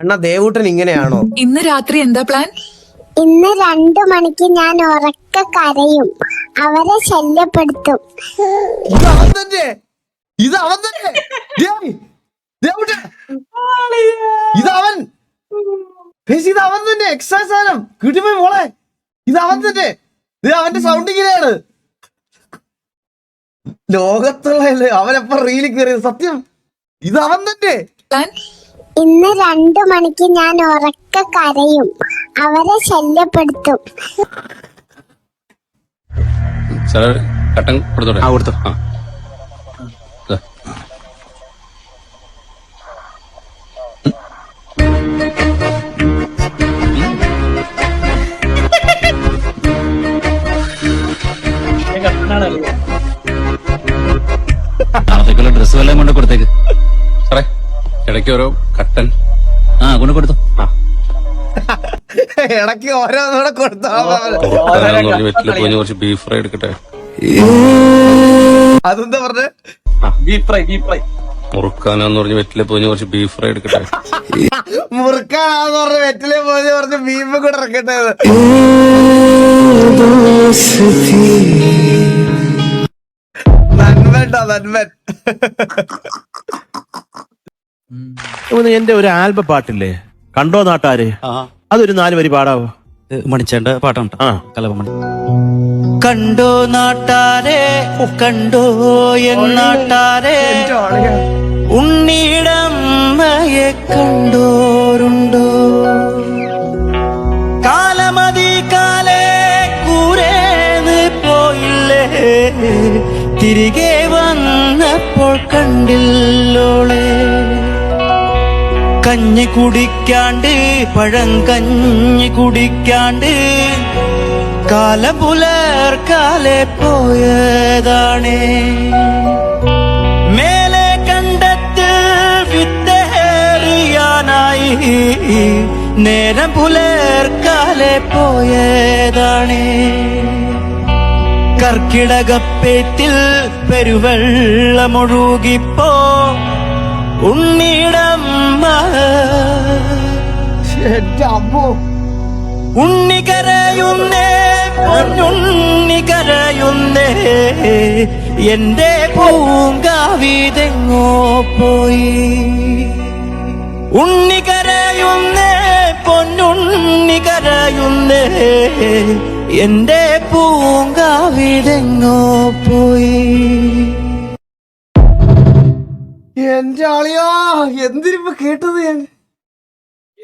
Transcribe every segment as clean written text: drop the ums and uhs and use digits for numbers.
അണ്ണാ ദേവൂട്ടൻ ഇങ്ങനെയാണോ? ഇന്ന് രാത്രി എന്താ പ്ലാൻ? ഇന്ന് 2 മണിക്ക് ഞാൻ ഉറക്കെ കരയും, അവരെ ശല്യപ്പെടുത്തും. ഇത് അവൻ തന്നെ, ഇത് അവൻ തന്നെ. ദേവൂട്ടൻ, ഇത് അവൻ, ഇത് അവൻ തന്നെ. എക്സ്ട്രാ സാധനം കിട്ടിപ്പോയി മോളെ. ഇത് അവൻ തന്നെ. ഇത് അവന്റെ സൗണ്ട് ഇങ്ങനെയാണ്. ലോകത്തുള്ള അവനെപ്പ റീലിൽ കയറിയത് സത്യം. ഇത് അവൻ തന്നെ. പ്ലാൻ ഇന്ന് 2 മണിക്ക് ഞാൻ ഉറക്കെ കരയും, അവരെ ശല്യപ്പെടുത്തും. സാർ കട്ടൻ കൊടുത്തോട്ടെ? ആ കൊടുത്തു. നാളത്തേക്കുള്ള ഡ്രസ്സ് വല്ലതും കൊണ്ട് കൊടുത്തേക്ക് സാറേ. ഇടയ്ക്ക് ഓരോ കട്ടൻ കൊണ്ട് കൊടുത്തു. ഇടയ്ക്ക് ഓരോന്നൂടെ കൊടുത്താ വെറ്റില പോയി കുറച്ച് ബീഫ് ഫ്രൈ എടുക്കട്ടെ. അതെന്താ പറഞ്ഞേ? മുറുക്കാനാന്ന് പറഞ്ഞ് വെറ്റില പോയി കുറച്ച് ബീഫ് ഫ്രൈ എടുക്കട്ടെ. മുറുക്കാനാന്ന് പറഞ്ഞ വെറ്റിലെ പോയി പറഞ്ഞ ബീഫ് കൂടെ ഇറക്കട്ടെ. നന്മേട്ടാ നന്മൻ. എന്റെ ഒരു ആൽബം പാട്ടില്ലേ, കണ്ടോ നാട്ടാര്, അതൊരു 4 വരി പാടാവോ? മണിച്ചേണ്ട പാട്ടുണ്ട്. കലവമണി. കണ്ടോ നാട്ടാരെ, കണ്ടോ എന്നാട്ടാരെ, ഉണ്ണിടമ്മയെ കണ്ടോരുണ്ടോ? കാലമതി കാലേ കൂരേന്ന് പോയില്ലേ, തിരികെ വന്നപ്പോൾ കണ്ടില്ലോളെ. കഞ്ഞി കുടിക്കാണ്ട്, പഴം കഞ്ഞി കുടിക്കാണ്ട്, കാലം പുലർക്കാലെ പോയതാണേ. മേലെ കണ്ടത്തിൽ വിത്തേറിയാനായി, നേരം പുലർക്കാലെ പോയതാണേ. കർക്കിടകപ്പേറ്റിൽ പെരുവെള്ളമൊഴുകിപ്പോ ഉണ്ണിടമ്മ ഉണ്ണി കരയുന്നേ, പൊന്നുണ്ണി കരയുന്നേ, എന്റെ പൂങ്കാവിതെങ്ങോ പോയി. ഉണ്ണി കരയുന്നേ, പൊന്നുണ്ണി കരയുന്നേ, എന്റെ പൂങ്കാവിതെങ്ങോ പോയി. എന്റെ ആളിയാ, എന്തിനിപ്പ കേട്ടത് ഞാൻ?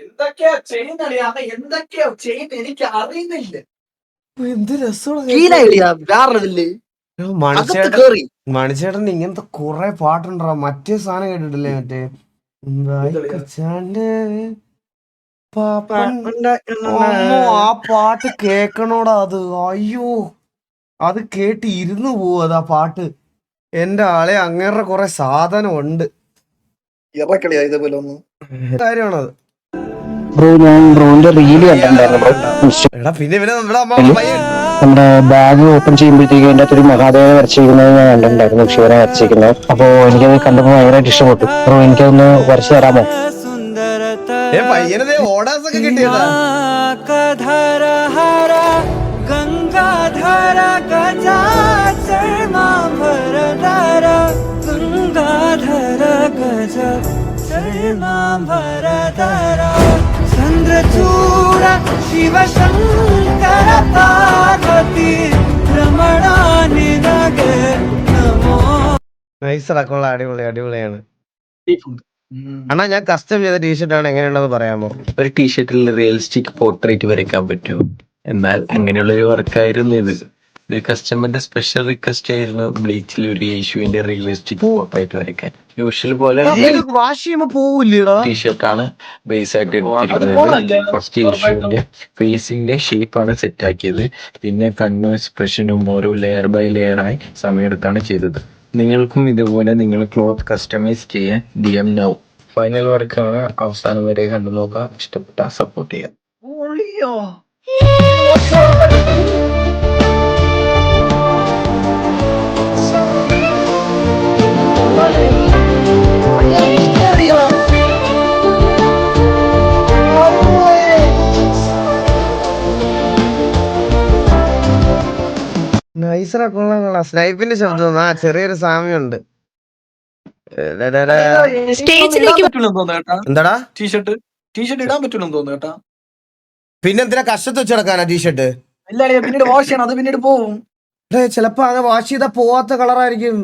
എന്തൊക്കെയാ ചെയ്യുന്നറിയാ, എന്തൊക്കെയോ ചെയ്യുന്ന എനിക്ക് അറിയുന്നില്ല. എന്ത് രസമാണ്. മണിച്ചേട്ടൻ ഇങ്ങനത്തെ കുറെ പാട്ടുണ്ടോ? മറ്റേ സാധനം കേട്ടിട്ടില്ലേ, മറ്റേ ആ പാട്ട് കേക്കണോടാ അത്. അയ്യോ, അത് കേട്ട് ഇരുന്ന് പോവും അത് ആ പാട്ട്. എന്റെ ആളെ അങ്ങേറെ കുറെ സാധനം ഉണ്ട്. ഇറക്കളിയാ ഇതേപോലെ ഒന്നും കാര്യമാണത്. ബ്രോ, ഞാൻ ബ്രോന്റെ റീല് കണ്ടിട്ടുണ്ടായിരുന്നു. എടാ പിന്നെ നമ്മുടെ ബാഗ് ഓപ്പൺ ചെയ്യുമ്പോഴത്തേക്ക് അതിന്റെ അകത്തൊരു മഹാദേവനെ വരച്ചിരിക്കുന്നത് ഞാൻ കണ്ടിട്ടുണ്ടായിരുന്നു, ശിവനെ വരച്ചിരിക്കുന്നത്. അപ്പൊ എനിക്കത് കണ്ടപ്പോൾ ഭയങ്കരമായിട്ട് ഇഷ്ടപ്പെട്ടു. ബ്രോ, എനിക്കതൊന്ന് വരച്ചു തരാമോ? പയ്യനതേ ഓർഡേഴ്സ് ഒക്കെ കിട്ടിയതാ. ഗംഗാധര ഗജാചർമാംബരധര, ഗംഗാധര ഗജാചർമാംബരധര, ചന്ദ്രചൂഡ ശിവശങ്കര പാർവതി രമണാനിനഗേ നമോ. നൈസ് അടക്കമുള്ള അടിപൊളി അടിപൊളിയാണ്. അണ്ണാ, ഞാൻ കസ്റ്റം ചെയ്ത ടീഷർട്ട് ആണ്, എങ്ങനെയുണ്ടെന്ന് പറയാമോ? ഒരു ടീഷർട്ടിൽ റിയലിസ്റ്റിക് പോർട്രേറ്റ് വരയ്ക്കാൻ പറ്റുമോ? എന്നാൽ അങ്ങനെയുള്ള ഒരു വർക്കായിരുന്നു ഇത്. ഇത് കസ്റ്റമറിന്റെ സ്പെഷ്യൽ റിക്വസ്റ്റ് ആയിരുന്നു, ബ്ലീച്ചിൽ ഒരു യേശുവിന്റെ റിയലിസ്റ്റിക് പോർട്രേറ്റ് വരയ്ക്കാൻ. യൂഷ്വൽ പോലെ വാഷ് ചെയ്യുമ്പോ പോവില്ലടാ. ടീഷർട്ടാണ് ബേസ് ആയിട്ട് എടുത്തിരിക്കുന്നത്. ഫസ്റ്റ് യേശുവിന്റെ ഫേസിന്റെ ഷേപ്പാണ് സെറ്റ് ആക്കിയത്. പിന്നെ കണ്ണും എക്സ്പ്രഷനും ഓരോ ലെയർ ബൈ ലെയർ ആയി സമയമെടുത്താണ് ചെയ്തത്. നിങ്ങൾക്കും ഇതുപോലെ നിങ്ങൾ ക്ലോത്ത് കസ്റ്റമൈസ് ചെയ്യാൻ DM നൗ. ഫൈനൽ വർക്കാണ്, അവസാനം വരെ കണ്ടു നോക്കാം. ഇഷ്ടപ്പെട്ട സപ്പോർട്ട് ചെയ്യാം. നൈസറ കൊള്ളാം. സ്നൈപ്പിന്റെ ശബ്ദം ആ ചെറിയൊരു സാമ്യമുണ്ട്. സ്റ്റേജിലേക്ക് എന്താടാ ടീഷർട്ട് ഇടാൻ പറ്റൂലെന്ന് തോന്നുന്നു കേട്ടാ. പിന്നെന്തിനാ കഷ്ടത്ത് വെച്ച് കിടക്കാനാ ടീഷർട്ട്? ഇല്ല പിന്നീട് വാഷ് ചെയ്യണം, അത് പിന്നീട് പോവും. ചിലപ്പോ അങ്ങനെ വാഷ് ചെയ്താ പോവാത്ത കളറായിരിക്കും.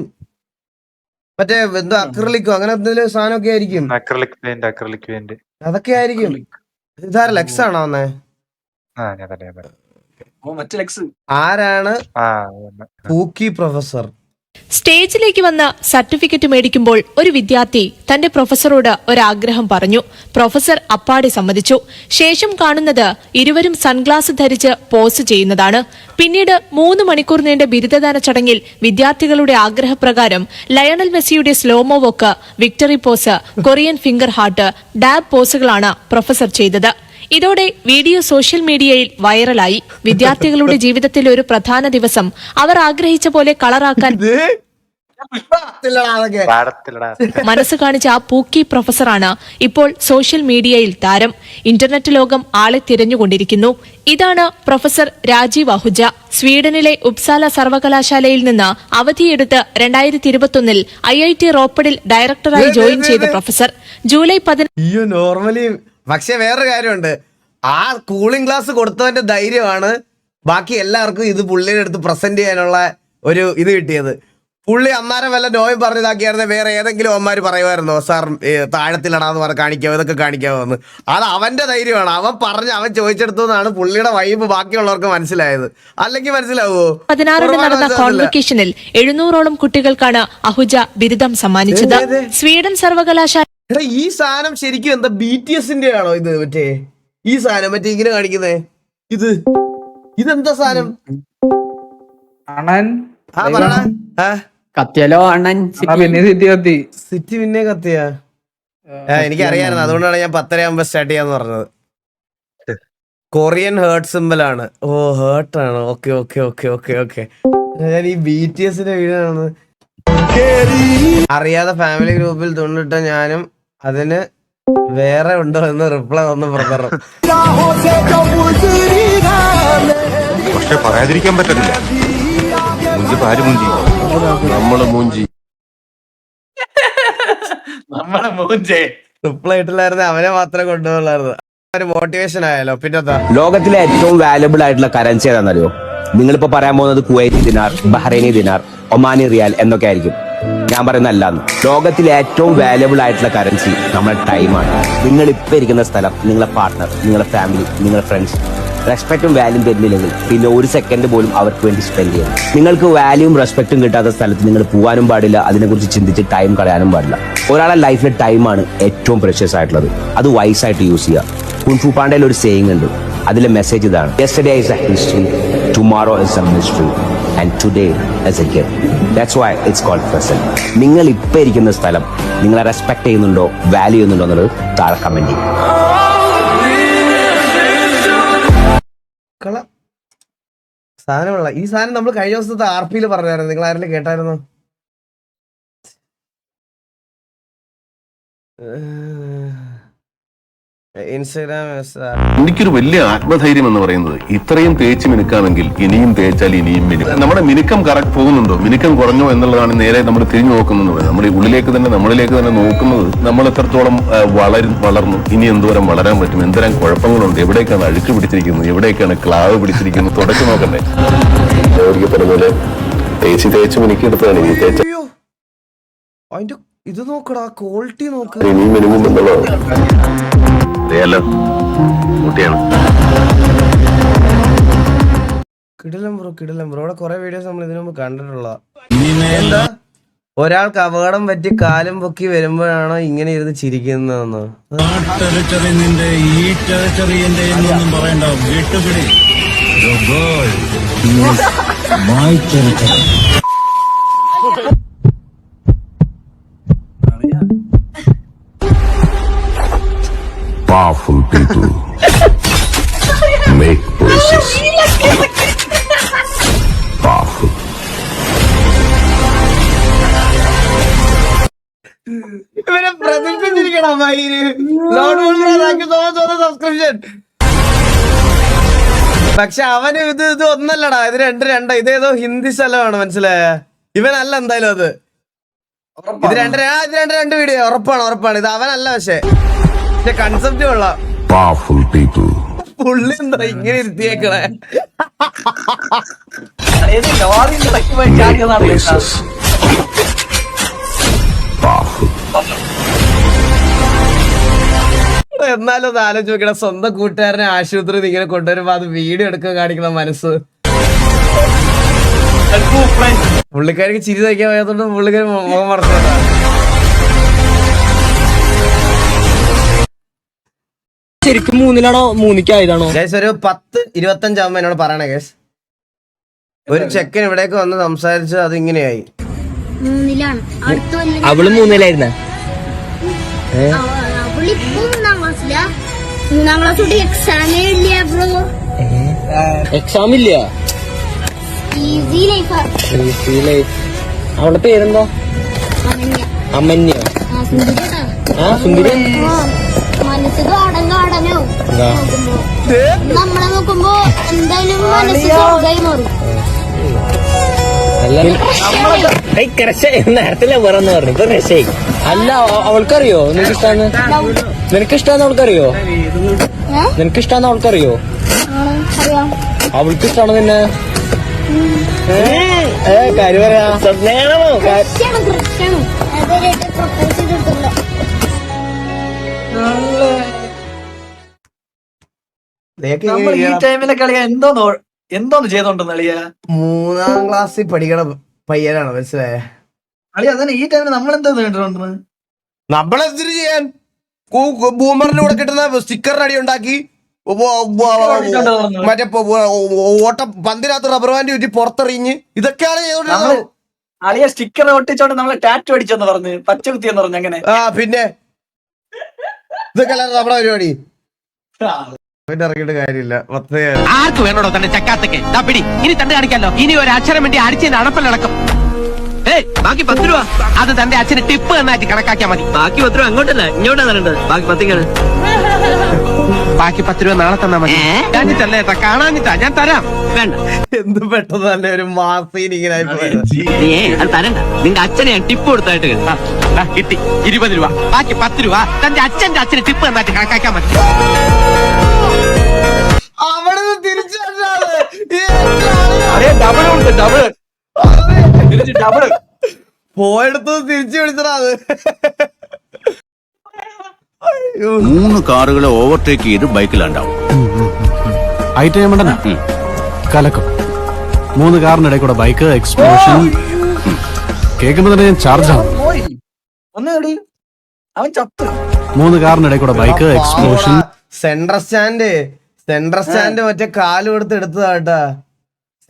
മറ്റേ എന്തോ അക്രലിക്കോ അങ്ങനെ എന്തെങ്കിലും സാധനമൊക്കെ ആയിരിക്കും. അക്രലിക് പെയിന്റ് അതൊക്കെ ആയിരിക്കും. ഇതാര ലെക്സ് ആണോ വന്നേ? മറ്റേ ലെക്സ്. ആരാണ് പൂക്കി പ്രൊഫസർ? സ്റ്റേജിലേക്ക് വന്ന് സർട്ടിഫിക്കറ്റ് മേടിക്കുമ്പോൾ ഒരു വിദ്യാർത്ഥി തന്റെ പ്രൊഫസറോട് ഒരാഗ്രഹം പറഞ്ഞു. പ്രൊഫസർ അപ്പാടെ സമ്മതിച്ചു. ശേഷം കാണുന്നത് ഇരുവരും സൺഗ്ലാസ് ധരിച്ച് പോസ് ചെയ്യുന്നതാണ്. പിന്നീട് 3 മണിക്കൂർ നീണ്ട ബിരുദദാന ചടങ്ങിൽ വിദ്യാർത്ഥികളുടെ ആഗ്രഹപ്രകാരം ലയണൽ മെസ്സിയുടെ slomo walk, victory pose, Korean finger heart, dab പോസുകളാണ് പ്രൊഫസർ ചെയ്തത്. ഇതോടെ വീഡിയോ സോഷ്യൽ മീഡിയയിൽ വൈറലായി. വിദ്യാർത്ഥികളുടെ ജീവിതത്തിലെ ഒരു പ്രധാന ദിവസം അവർ ആഗ്രഹിച്ച പോലെ കളറാക്കാൻ മനസ്സ് കാണിച്ച ആ പൂക്കി പ്രൊഫസറാണ് ഇപ്പോൾ സോഷ്യൽ മീഡിയയിൽ താരം. ഇന്റർനെറ്റ് ലോകം ആളെ തിരഞ്ഞുകൊണ്ടിരിക്കുന്നു. ഇതാണ് പ്രൊഫസർ രാജീവ് അഹുജ. സ്വീഡനിലെ ഉപ്സാല സർവകലാശാലയിൽ നിന്ന് അവധിയെടുത്ത് 2021 IIT റോപ്പഡിൽ ഡയറക്ടറായി ജോയിൻ ചെയ്ത പ്രൊഫസർ ജൂലൈ 10 നോർമലി. പക്ഷെ വേറൊരു കാര്യമുണ്ട്, ആ കൂളിംഗ് ഗ്ലാസ് കൊടുത്തവന്റെ ധൈര്യമാണ് ബാക്കി എല്ലാവർക്കും ഇത് പുള്ളിയുടെ അടുത്ത് പ്രസന്റ് ചെയ്യാനുള്ള ഒരു ഇത് കിട്ടിയത്. പുള്ളി അന്നേരം വല്ല നോയും പറഞ്ഞതാക്കിയായിരുന്നെ വേറെ ഏതെങ്കിലും അവന്മാർ പറയുമായിരുന്നോ സാർ താഴത്തിലടാന്ന് പറഞ്ഞ് കാണിക്കാവോ ഇതൊക്കെ കാണിക്കാവോ എന്ന്. അത് അവന്റെ ധൈര്യമാണ്. അവൻ ചോദിച്ചെടുത്തെന്നാണ് പുള്ളിയുടെ വൈബ് ബാക്കിയുള്ളവർക്ക് മനസ്സിലായത്. അല്ലെങ്കിൽ മനസ്സിലാവോ? 16 നടന്ന കോൺവൊക്കേഷനിൽ 700ഓളം കുട്ടികൾക്കാണ് അഹുജ ബിരുദം സമ്മാനിച്ചത്. സ്വീഡൻ സർവകലാശാല. എടാ ഈ സാധനം ശരിക്കും എന്താ BTSന്റെ ആണോ ഇത്? മറ്റേ ഈ സാധനം മറ്റേ ഇങ്ങനെ കാണിക്കുന്നേ ഇതെന്താ സാധനം? കത്തിയല്ലോ അണ്ണൻ സിറ്റി പിന്നെ കത്തിയാ? എനിക്കറിയായിരുന്നു, അതുകൊണ്ടാണ് ഞാൻ 10:30 ആകുമ്പോ സ്റ്റാർട്ട് ചെയ്യാന്ന് പറഞ്ഞത്. കൊറിയൻ ഹേർട്ട് സിമ്പിൾ ആണ്. ഓ ഹേർട്ട് ആണ്. ഓക്കെ. ഞാൻ ഈ BTSന്റെ വീഡിയോ ആണ് അറിയാതെ ഫാമിലി ഗ്രൂപ്പിൽ തൊണ്ടിട്ട ഞാനും അതിന് വേറെ ഉണ്ടോ എന്ന് റിപ്ലൈ വന്ന് പറഞ്ഞു. പക്ഷെ പറയാതിരിക്കാൻ പറ്റത്തില്ല. റിപ്ലൈ ഇട്ടില്ലായിരുന്നു, അവനെ മാത്രമേ കൊണ്ടുപോകുള്ളായിരുന്നു. ഒരു മോട്ടിവേഷൻ ആയാലോ. പിന്നെന്താ? ലോകത്തിലെ ഏറ്റവും വാല്യുബിൾ ആയിട്ടുള്ള കറൻസി ഏതാണെന്നറിയോ? നിങ്ങളിപ്പോ പറയാൻ പോകുന്നത് കുവൈറ്റി ദിനാർ, ബഹ്റൈനി ദിനാർ, ഒമാനി റിയാൽ എന്നൊക്കെ ആയിരിക്കും. ഞാൻ പറയുന്ന അല്ലാന്ന്. ലോകത്തിലെ ഏറ്റവും വാല്യുബിൾ ആയിട്ടുള്ള കറൻസി നമ്മുടെ ടൈമാണ്. നിങ്ങൾ ഇപ്പൊ ഇരിക്കുന്ന സ്ഥലം, നിങ്ങളെ പാർട്ട്ണർ, നിങ്ങളുടെ ഫാമിലി, നിങ്ങളുടെ ഫ്രണ്ട്സ് റെസ്പെക്റ്റും വാല്യൂം തരുന്നില്ലെങ്കിൽ പിന്നെ ഒരു സെക്കൻഡ് പോലും അവർക്ക് വേണ്ടി സ്പെൻഡ് ചെയ്യണം. നിങ്ങൾക്ക് വാല്യൂം റെസ്പെക്റ്റും കിട്ടാത്ത സ്ഥലത്ത് നിങ്ങൾ പോകാനും പാടില്ല. അതിനെക്കുറിച്ച് ചിന്തിച്ച് ടൈം കളയാനും പാടില്ല. ഒരാളെ ലൈഫിലെ ടൈമാണ് ഏറ്റവും പ്രഷ്യസ് ആയിട്ടുള്ളത്. അത് വൈസായിട്ട് യൂസ് ചെയ്യുക. കുൻഫു പാണ്ടയിൽ ഒരു സേയിങ് ഉണ്ട്. അതിലെ മെസ്സേജ് ഇതാണ്: yesterday is a history, tomorrow is a mystery, and today is a gift. That's why it's called present. നിങ്ങൾ ഇപ്പൊ ഇരിക്കുന്ന സ്ഥലം നിങ്ങളെ റെസ്പെക്ട് ചെയ്യുന്നുണ്ടോ, വാല്യൂ ചെയ്യുന്നുണ്ടോ എന്നുള്ളത് താഴെ കമന്റ് ചെയ്യും. സാധനമുള്ള ഈ സാധനം നമ്മൾ കഴിഞ്ഞ ദിവസത്തെ RP പറഞ്ഞായിരുന്നു. നിങ്ങൾ ആരെങ്കിലും കേട്ടായിരുന്നോ? ഇൻസ്റ്റാഗ്രാം. എനിക്കൊരു വലിയ ആത്മധൈര്യം എന്ന് പറയുന്നത് ഇത്രയും തേച്ച് മിനുക്കാമെങ്കിൽ ഇനിയും തേച്ചാൽ ഇനിയും മിനുക്കാം. നമ്മുടെ മിനുക്കം കറക്റ്റ് പോകുന്നുണ്ടോ, മിനുക്കം കുറഞ്ഞോ എന്നുള്ളതാണ് നേരെ നമ്മൾ തിരിഞ്ഞു നോക്കുന്നത്. നമ്മുടെ ഉള്ളിലേക്ക് തന്നെ നോക്കുന്നത് നമ്മൾ എത്രത്തോളം വളർന്നു, ഇനി എന്തോരം വളരാൻ പറ്റും, എന്തോരം കുഴപ്പങ്ങളുണ്ട്, എവിടേക്കാണ് അഴുക്ക് പിടിച്ചിരിക്കുന്നത്, എവിടേക്കാണ് ക്ലാവ് പിടിച്ചിരിക്കുന്നത്, തുടച്ചു നോക്കണ്ടേ. പറഞ്ഞ തേച്ച് മിനുക്കിയെടുത്താണ് ഇനി തേച്ച. അതിന്റെ ഇത് നോക്കടാ, ക്വാളിറ്റി നോക്ക്. ഇനിയും മിനുങ്ങും എന്നുള്ളതാണ്. അറിയാലോ, കുട്ടിയാണ്. കിടിലം ബ്രോ. ഇവിടെ കുറെ വീഡിയോസ് നമ്മൾ ഇതിനു മുമ്പ് കണ്ടിട്ടുള്ള. എന്താ ഒരാൾക്ക് അപകടം പറ്റി കാലും പൊക്കി വരുമ്പോഴാണോ ഇങ്ങനെ ഇരുന്ന് ചിരിക്കുന്നതെന്നോ? Powerful people make choices. Powerful. ഇവരെ പ്രദർശിച്ചിരിക്കണം. സബ്സ്ക്രിപ്ഷൻ പക്ഷെ അവന് ഇത് ഒന്നല്ലടാ, ഇത് രണ്ട് ഇതേതോ ഹിന്ദി സ്ഥലമാണ്, മനസ്സിലായ? ഇവനല്ല എന്തായാലും അത്. ഇത് രണ്ട് വീഡിയോ ഉറപ്പാണ്. ഇത് അവനല്ല, പക്ഷെ കൺസെപ്റ്റ് കൊള്ളാം. പുള്ളി എന്താ ഇങ്ങനെ ഇരുത്തിയേക്കണേ? ലോറിന്റെ ഇടയ്ക്ക് പോയി ചാടിയതാണ് കേട്ടാ. എന്നാലും ഒന്ന് ആലോചിച്ച് നോക്കണ, സ്വന്തം കൂട്ടുകാരനെ ആശുപത്രിയിൽ ഇങ്ങനെ കൊണ്ടുവരുമ്പോ അത് വീഡിയോ എടുക്കാൻ കാണിക്കണ മനസ്സ്. പുള്ളിക്കാരിക്ക് ചിരി തയ്ക്കാൻ വയ്യാത്തോണ്ട് പുള്ളിക്കാരി മുഖം മറച്ചേട്ടാ. ശരിക്കും 3-ലാണോ 3-ക്കായതാണോ? ഗൈസ് ഒരു 10-25 ആവുമ്പോ എന്നോട് പറയണേ ഗൈസ്. ഒരു ചെക്കൻ ഇവിടേക്ക് വന്ന് സംസാരിച്ച് അത് ഇങ്ങനെയായി. അവള് 3-ലായിരുന്ന? എക്സാം ഇല്ല. അവളുടെ പേരെന്താ? അമന്യ. സുന്ദരി. നമ്മളെ നോക്കുമ്പോ എന്തായാലും മനസ്സ് സ്വർഗ്ഗമായി മാറും. നേരത്തില്ല വേറെന്ന് പറഞ്ഞു, ഇപ്പൊ രക്ഷയായി. അല്ല, അവൾക്കറിയോ നിനക്കിഷ്ടാന്ന് അവൾക്കറിയോ? നിനക്കിഷ്ടാന്ന് അവൾക്കറിയോ? അവൾക്ക് ഇഷ്ടാണ് നിന്നെ. കാര്യം പറയാ. നമ്മൾ ഈ ടൈമിലൊക്കെ അളിയാ എന്തോന്ന് ചെയ്തോണ്ടെന്ന് അളിയാ. 3ാം ക്ലാസ്സിൽ പഠിക്കണ പയ്യനാണ്, മനസ്സിലായ? അളിയാ അതന്നെ ഈ ടൈമിൽ നമ്മളെന്താ നേടിട്ടുണ്ടെന്ന്. നമ്മളെന്തിനു ചെയ്യാൻ? ബൂമറിന്റെ കൂടെ കിട്ടുന്ന സ്റ്റിക്കറിന് അടി ഉണ്ടാക്കി മറ്റേ പന്തിനകത്ത് റബ്ബർ ബാൻഡ് ചുറ്റി പുറത്തെറിഞ്ഞ് ഇതൊക്കെയാണ് ചെയ്തോണ്ടിരുന്നത്. അളിയ സ്റ്റിക്കർ ഒട്ടിച്ചോണ്ട് നമ്മളെ ടാറ്റു അടിച്ചെന്ന് പറഞ്ഞ് പച്ച കുത്തിയെന്ന് പറഞ്ഞു. അങ്ങനെ പിന്നെ ഇതൊക്കെ അല്ലാതെ നമ്മുടെ പരിപാടി. ഇറങ്ങിയിട്ട് കാര്യമില്ല. ആർക്ക് വേണോടോ തന്റെ ചക്കാത്തക്ക്? ഇനി തണ്ട് കാണിക്കാലോ. ഇനി ഒരു അക്ഷരം വേണ്ടി അടിച്ചതിന്റെ അടപ്പലടക്കം. ബാക്കി 10 രൂപ അത് തന്റെ അച്ഛന് ടിപ്പ് എന്നായിട്ട് കണക്കാക്കിയാൽ മതി. ബാക്കി 10 രൂപ അങ്ങോട്ടല്ല ഇങ്ങോട്ടാണ് തരേണ്ടത്. ബാക്കി 10 ബാക്കി 10 രൂപ നാളെ തന്നാ മതി. ഞാനിട്ടല്ലേ കാണാനിട്ടാ, ഞാൻ തരാം. വേണ്ട, എന്ത് പെട്ടെന്ന് തന്നെ ഒരു മാസീൻ ഇങ്ങനെ അത് തരണ്ട. നിന്റെ അച്ഛനെ ഞാൻ ടിപ്പ് കൊടുത്തായിട്ട് കിട്ടി 20 രൂപ. ബാക്കി 10 രൂപ തന്റെ അച്ഛന്റെ അച്ഛന് ടിപ്പ് എന്നായിട്ട് കണക്കാക്കിയാൽ മതി. അവിടെ തിരിച്ചു പോയെടുത്തത് തിരിച്ചു വിളിച്ചടാ. അത് 3 കാറുകളെ ഓവർടേക്ക് ചെയ്ത് ബൈക്കിലുണ്ടാവും. കലക്കം 3 കാറിനിടയിൽ കൂടെ ബൈക്ക് എക്സ്പ്ലോഷൻ കേൾക്കുമ്പോ തന്നെ ഞാൻ ചാർജ് ആവും. അവൻ ചത്തു. 3 കാറിനിടയിൽ കൂടെ ബൈക്ക് എക്സ്പ്ലോഷൻ. സെൻട്രൽ സ്റ്റാൻഡ് മറ്റേ കാല് കൊടുത്ത് എടുത്തതാട്ടാ.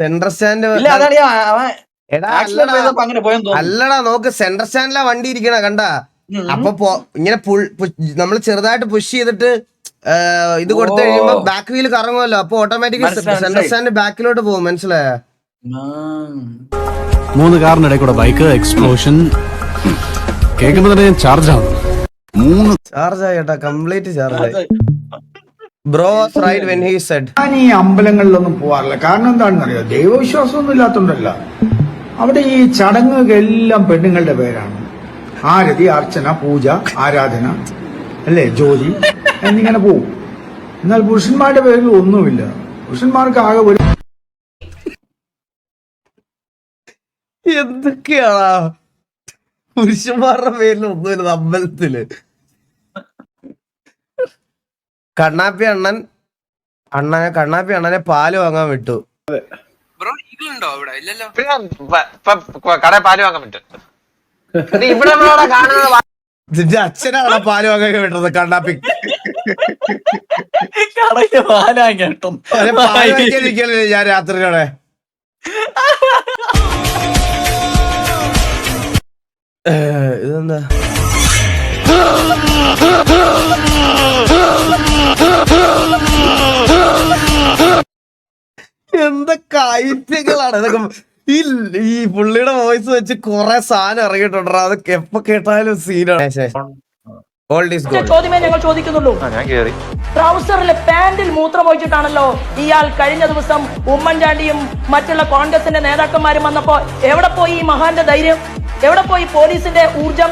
സെൻട്രൽ സ്റ്റാൻഡ് അല്ലടാ, നോക്ക് സെൻട്രൽ സ്റ്റാൻഡിലാ വണ്ടി ഇരിക്കണ കണ്ട. അപ്പൊ ഇങ്ങനെ നമ്മള് ചെറുതായിട്ട് പുഷ് ചെയ്തിട്ട് ഇത് കൊടുത്തു കഴിയുമ്പോ ബാക്ക് വീല് കറങ്ങുമല്ലോ. അപ്പൊ ഓട്ടോമാറ്റിക് സെൻട്രൽ സ്റ്റാൻഡ് ബാക്കിലോട്ട് പോകും, മനസ്സിലായ? 3 കാറിനിടയിൽ കൂടെ ബൈക്ക് എക്സ്പ്ലോഷൻ കേൾക്കുമ്പോ തന്നെ ഞാൻ ചാർജ് ആവും. ചാർജ് ആയി കേട്ടാ, കംപ്ലീറ്റ് ചാർജ് ആയി. Bro was right when he said. ഞാൻ ഈ അമ്പലങ്ങളിലൊന്നും പോവാറില്ല. കാരണം എന്താണെന്ന് അറിയോ? ദൈവവിശ്വാസമൊന്നും ഇല്ലാത്തോണ്ടല്ല. അവിടെ ഈ ചടങ്ങുകളെല്ലാം പെണ്ണുങ്ങളുടെ പേരാണ്. ആരതി, അർച്ചന, പൂജ, ആരാധന, അല്ലേ, ജോലി എന്നിങ്ങനെ പോവും. എന്നാൽ പുരുഷന്മാരുടെ പേരിൽ ഒന്നുമില്ല. പുരുഷന്മാർക്ക് ആകെ ഒരു എന്തൊക്കെയാണാ പുരുഷന്മാരുടെ പേരിൽ ഒന്നുമില്ല അമ്പലത്തില്. കണ്ണാപ്പി അണ്ണനെ പാല് വാങ്ങാൻ വിട്ടു. കടയിൽ പാല് വാങ്ങാൻ പറ്റും. നിന്റെ അച്ഛനാണ് പാല് വാങ്ങാൻ വിട്ടത്. കണ്ണാപ്പി പാലിരിക്കല്ലേ ഞാൻ രാത്രിയോടെ. ഇതെന്താ എന്തൊക്കെ ഐറ്റങ്ങളാണ് ഇതൊക്കെ. ഈ പുള്ളിയുടെ വോയിസ് വെച്ച് കൊറേ സാധനം ഇറങ്ങിയിട്ടുണ്ടോ. അതൊക്കെ എപ്പോ കേട്ടാലും സീനാണ്. ചോദ്യമേ ഞങ്ങൾ ചോദിക്കുന്നുള്ളൂ. ഞാൻ കേറി ട്രൗസറിലെ പാന്റിൽ മൂത്രമൊഴിച്ചിട്ടാണല്ലോ ഇയാൾ കഴിഞ്ഞ ദിവസം ഉമ്മൻചാണ്ടിയും മറ്റുള്ള കോൺഗ്രസിന്റെ നേതാക്കന്മാരും വന്നപ്പോ എവിടെ പോയി ഈ മഹാന്റെ ധൈര്യം? എവിടെ പോയി പോലീസിന്റെ ഊർജം?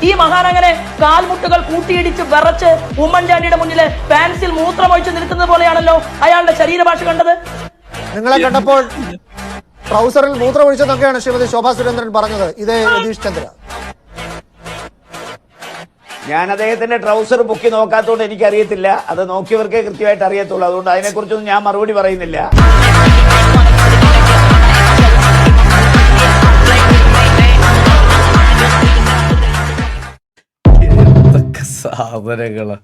ഈ മഹാൻ അങ്ങനെ കാൽമുട്ടുകൾ കൂട്ടിയിടിച്ച് വിറച്ച് ഉമ്മൻചാണ്ടിയുടെ മുന്നില് പാൻസിൽ മൂത്രമൊഴിച്ച് നിൽക്കുന്നത് പോലെയാണല്ലോ അയാളുടെ ശരീരഭാഷ കണ്ടത്. നിങ്ങളെ കണ്ടപ്പോൾ ട്രൗസറിൽ മൂത്രമൊഴിച്ചെന്നൊക്കെയാണ് ശ്രീമതി ശോഭാ സുരേന്ദ്രൻ പറഞ്ഞത്. ഇതേ രതീഷ് ചന്ദ്ര. ഞാൻ അദ്ദേഹത്തിന്റെ ട്രൗസർ പൊക്കി നോക്കാത്തതുകൊണ്ട് എനിക്കറിയത്തില്ല. അത് നോക്കിയവർക്കേ കൃത്യമായിട്ട് അറിയത്തുള്ളൂ. അതുകൊണ്ട് അതിനെക്കുറിച്ചൊന്നും ഞാൻ മറുപടി പറയുന്നില്ല. സാധനങ്ങളാ.